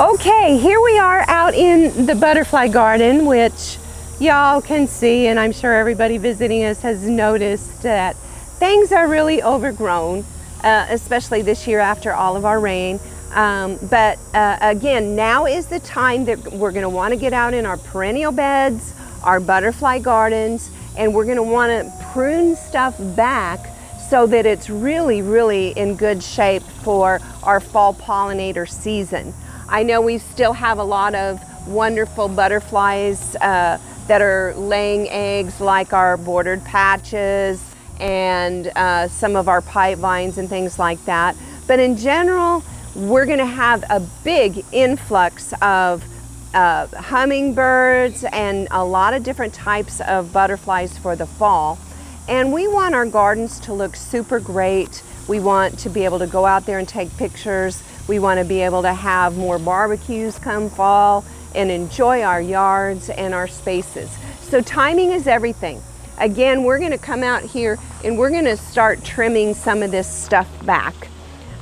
Okay, here we are out in the butterfly garden, which y'all can see, and I'm sure everybody visiting us has noticed that things are really overgrown, especially this year after all of our rain. Again, now is the time that we're going to want to get out in our perennial beds, our butterfly gardens, and we're going to want to prune stuff back so that it's really in good shape for our fall pollinator season. I know we still have a lot of wonderful butterflies that are laying eggs, like our bordered patches and some of our pipe vines and things like that. But in general, we're going to have a big influx of hummingbirds and a lot of different types of butterflies for the fall. And we want our gardens to look super great. We want to be able to go out there and take pictures. We want to be able to have more barbecues come fall and enjoy our yards and our spaces. So timing is everything. Again, we're going to come out here and we're going to start trimming some of this stuff back.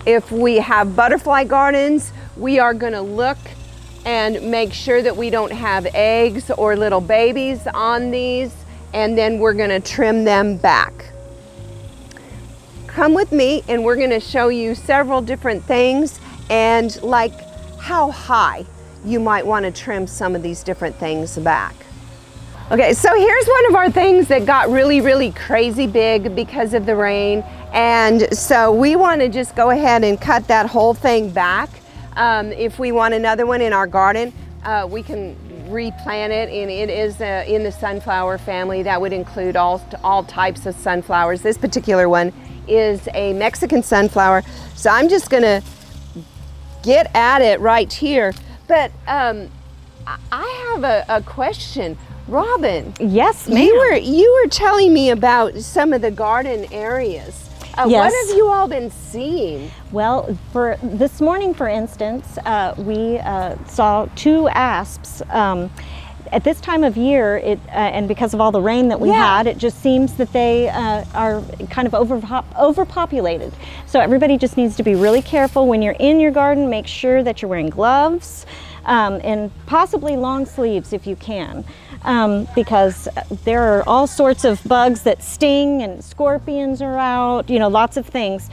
If we have butterfly gardens, we are going to look and make sure that we don't have eggs or little babies on these, and then we're going to trim them back. Come with me and we're going to show you several different things and like how high you might want to trim some of these different things back. Okay, so here's one of our things that got really crazy big because of the rain, and so we want to just go ahead and cut that whole thing back. If we want another one in our garden, we can replant it, and it is in the sunflower family. That would include all types of sunflowers. This particular one is a Mexican sunflower, so I'm just gonna get at it right here. But I have a question. Robin. Yes, ma'am. You were telling me about some of the garden areas. Yes. What have you all been seeing? Well, for this morning, for instance, we saw 2 asps. At this time of year, and because of all the rain that we had, it just seems that they are kind of overpopulated. So everybody just needs to be really careful when you're in your garden. Make sure that you're wearing gloves and possibly long sleeves if you can. Because there are all sorts of bugs that sting, and scorpions are out, you know, lots of things.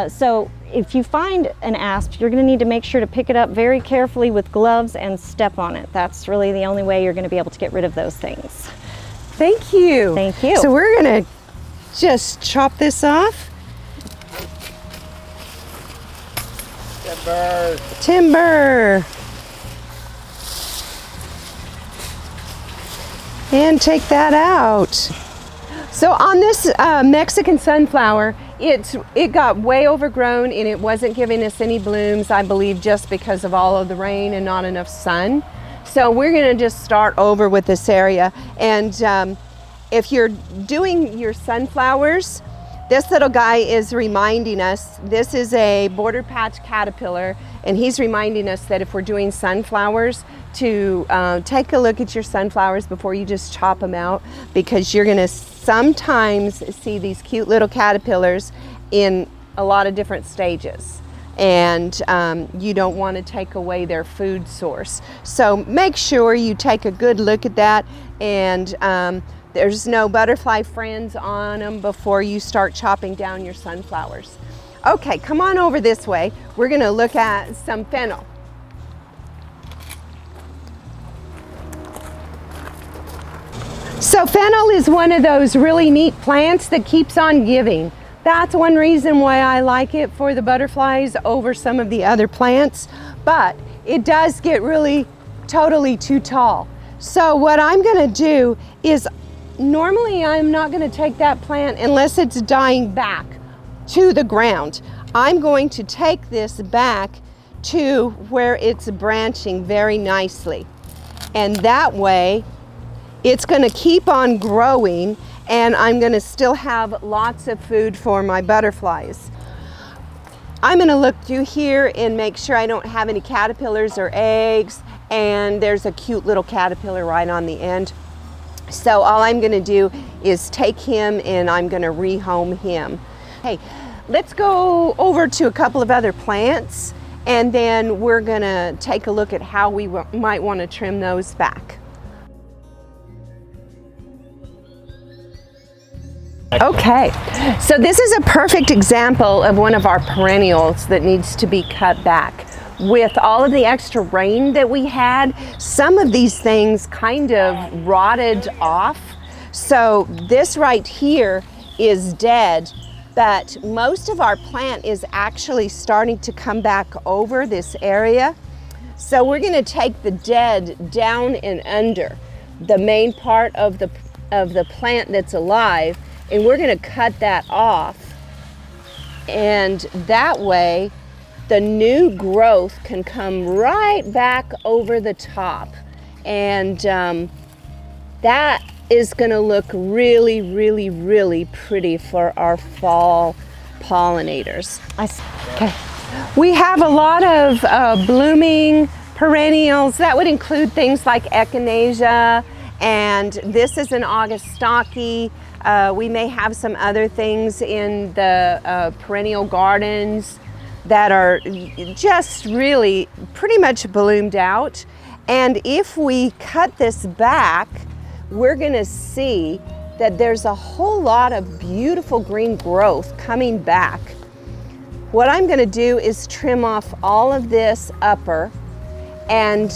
So if you find an asp, you're going to need to make sure to pick it up very carefully with gloves and step on it. That's really the only way you're going to be able to get rid of those things. Thank you. Thank you. So we're going to just chop this off. Timber. And take that out. So on this Mexican sunflower, it got way overgrown and it wasn't giving us any blooms, I believe, just because of all of the rain and not enough sun. So we're going to just start over with this area. And if you're doing your sunflowers, this little guy is reminding us, this is a border patch caterpillar, and he's reminding us that if we're doing sunflowers, to take a look at your sunflowers before you just chop them out, because you're going to sometimes see these cute little caterpillars in a lot of different stages, and you don't want to take away their food source. So make sure you take a good look at that, and there's no butterfly friends on them before you start chopping down your sunflowers. Okay, come on over this way. We're going to look at some fennel. So fennel is one of those really neat plants that keeps on giving. That's one reason why I like it for the butterflies over some of the other plants, but it does get really totally too tall. So what I'm going to do is, normally I'm not going to take that plant unless it's dying back to the ground. I'm going to take this back to where it's branching very nicely, and that way it's going to keep on growing, and I'm going to still have lots of food for my butterflies. I'm going to look through here and make sure I don't have any caterpillars or eggs, and there's a cute little caterpillar right on the end. So all I'm going to do is take him and I'm going to rehome him. Hey, let's go over to a couple of other plants and then we're gonna take a look at how we might want to trim those back. Okay, so this is a perfect example of one of our perennials that needs to be cut back. With all of the extra rain that we had, some of these things kind of rotted off. So this right here is dead, but most of our plant is actually starting to come back over this area. So we're going to take the dead down and under the main part of the plant that's alive, and we're going to cut that off, and that way the new growth can come right back over the top, and that is going to look really, really, really pretty for our fall pollinators. Okay, we have a lot of blooming perennials. That would include things like echinacea, and this is an August stocky. We may have some other things in the perennial gardens that are just really pretty much bloomed out. And if we cut this back, we're gonna see that there's a whole lot of beautiful green growth coming back. What I'm gonna do is trim off all of this upper, and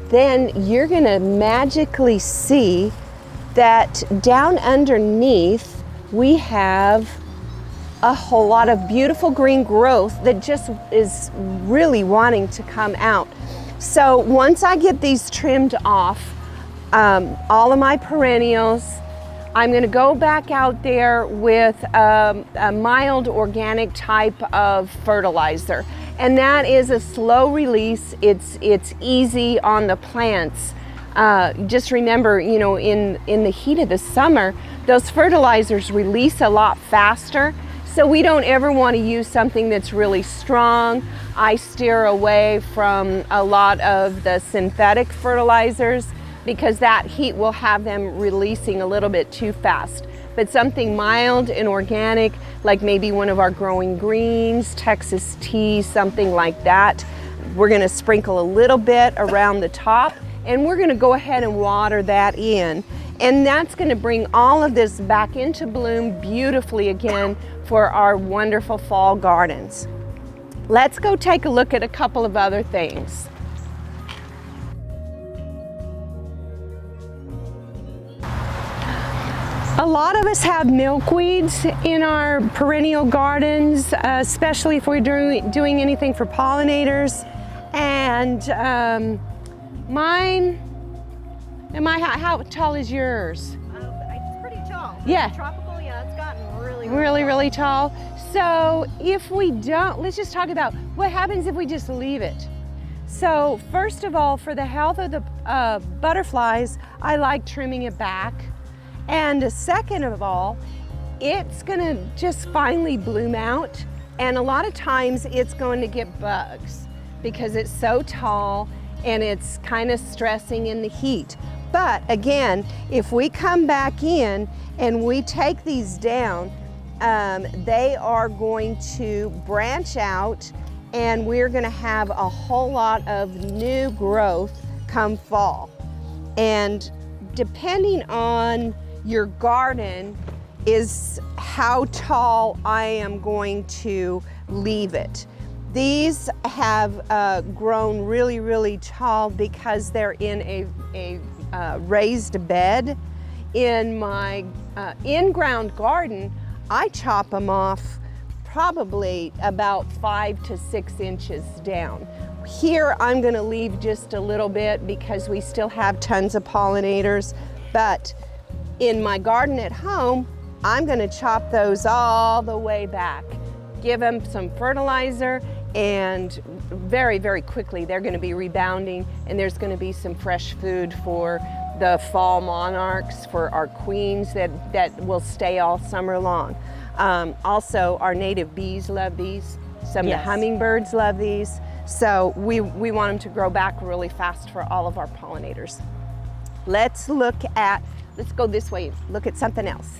then you're gonna magically see that down underneath we have a whole lot of beautiful green growth that just is really wanting to come out. So once I get these trimmed off, all of my perennials, I'm going to go back out there with a mild organic type of fertilizer, and that is a slow release. It's easy on the plants. Just remember, you know, in the heat of the summer, those fertilizers release a lot faster, so we don't ever want to use something that's really strong. I steer away from a lot of the synthetic fertilizers because that heat will have them releasing a little bit too fast. But something mild and organic, like maybe one of our growing greens, Texas tea, something like that, we're going to sprinkle a little bit around the top, and we're going to go ahead and water that in. And that's going to bring all of this back into bloom beautifully again for our wonderful fall gardens. Let's go take a look at a couple of other things. A lot of us have milkweeds in our perennial gardens, especially if we're doing anything for pollinators. And mine, how tall is yours? It's pretty tall. Yeah. Tropical, yeah, it's gotten Really tall. So if we don't, let's just talk about what happens if we just leave it. So first of all, for the health of the butterflies, I like trimming it back. And second of all, it's gonna just finally bloom out. And a lot of times it's going to get bugs because it's so tall and it's kind of stressing in the heat. But again, if we come back in and we take these down, they are going to branch out, and we're going to have a whole lot of new growth come fall. And depending on your garden is how tall I am going to leave it. These have grown really tall because they're in a raised bed. In my in-ground garden, I chop them off probably about 5 to 6 inches down. Here I'm going to leave just a little bit because we still have tons of pollinators, but in my garden at home, I'm going to chop those all the way back. Give them some fertilizer, and very quickly they're going to be rebounding, and there's going to be some fresh food for the fall monarchs, for our queens that will stay all summer long. Also, our native bees love these. Some of the hummingbirds love these. So we want them to grow back really fast for all of our pollinators. Let's go this way, look at something else.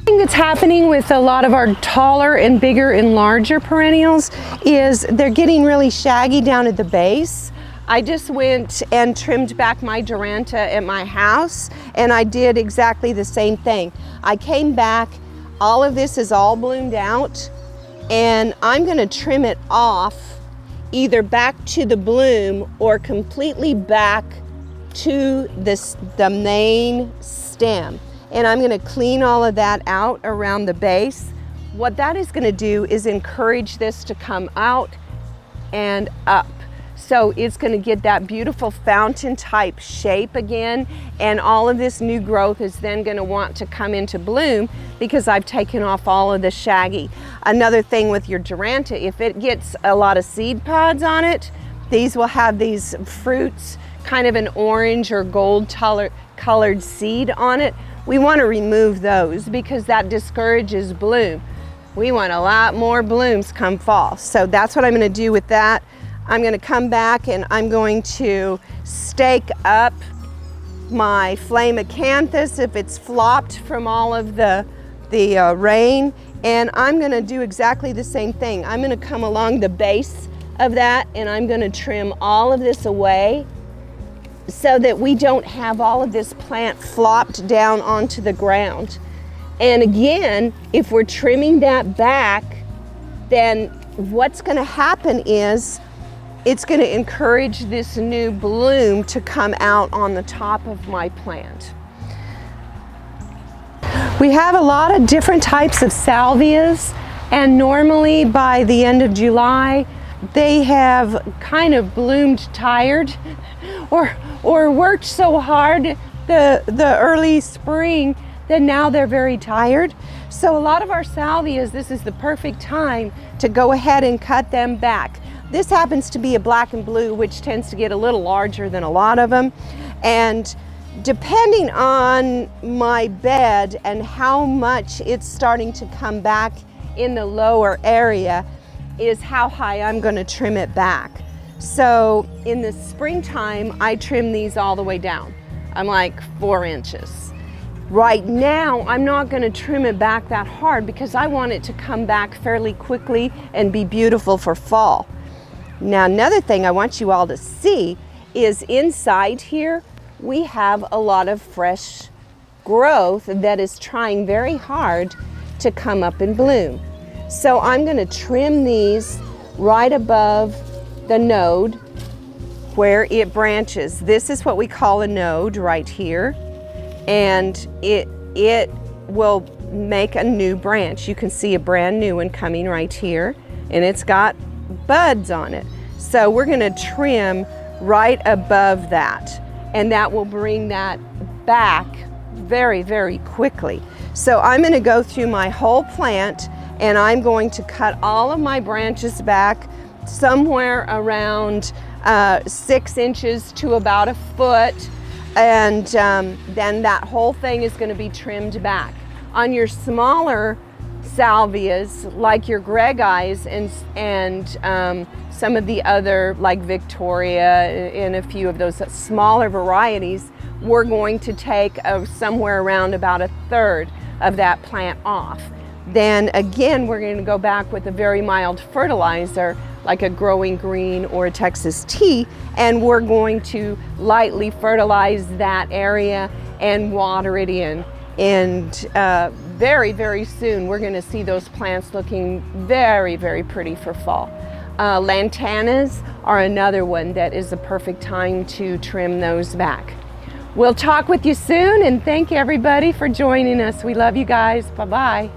I'm that's happening with a lot of our taller and bigger and larger perennials is they're getting really shaggy down at the base. I just went and trimmed back my Duranta at my house, and I did exactly the same thing. I came back, all of this is all bloomed out, and I'm gonna trim it off either back to the bloom or completely back to the main stem. And I'm gonna clean all of that out around the base. What that is gonna do is encourage this to come out and up. So it's gonna get that beautiful fountain type shape again, and all of this new growth is then gonna want to come into bloom because I've taken off all of the shaggy. Another thing with your Duranta, if it gets a lot of seed pods on it, these will have these fruits, kind of an orange or gold colored seed on it. We want to remove those because that discourages bloom. We want a lot more blooms come fall. So that's what I'm going to do with that. I'm going to come back and I'm going to stake up my flame acanthus if it's flopped from all of the rain. And I'm going to do exactly the same thing. I'm going to come along the base of that and I'm going to trim all of this away so that we don't have all of this plant flopped down onto the ground. And again, if we're trimming that back, then what's going to happen is it's going to encourage this new bloom to come out on the top of my plant. We have a lot of different types of salvias, and normally by the end of July, they have kind of bloomed tired or worked so hard the early spring that now they're very tired. So a lot of our salvias, this is the perfect time to go ahead and cut them back. This happens to be a black and blue, which tends to get a little larger than a lot of them. And depending on my bed and how much it's starting to come back in the lower area is how high I'm going to trim it back. So in the springtime, I trim these all the way down. I'm like 4 inches. Right now, I'm not going to trim it back that hard because I want it to come back fairly quickly and be beautiful for fall. Now, another thing I want you all to see is inside here, we have a lot of fresh growth that is trying very hard to come up and bloom. So I'm going to trim these right above the node where it branches. This is what we call a node right here, and it will make a new branch. You can see a brand new one coming right here, and it's got buds on it. So we're going to trim right above that, and that will bring that back very, very quickly. So I'm going to go through my whole plant and I'm going to cut all of my branches back somewhere around 6 inches to about a foot, and then that whole thing is going to be trimmed back. On your smaller salvias, like your Greggis and some of the other, like Victoria and a few of those smaller varieties, we're going to take somewhere around about 1/3 of that plant off. Then again, we're going to go back with a very mild fertilizer like a Growing Green or a Texas Tea, and we're going to lightly fertilize that area and water it in. And very, very soon we're going to see those plants looking very, very pretty for fall. Lantanas are another one that is a perfect time to trim those back. We'll talk with you soon, and thank everybody for joining us. We love you guys. Bye-bye.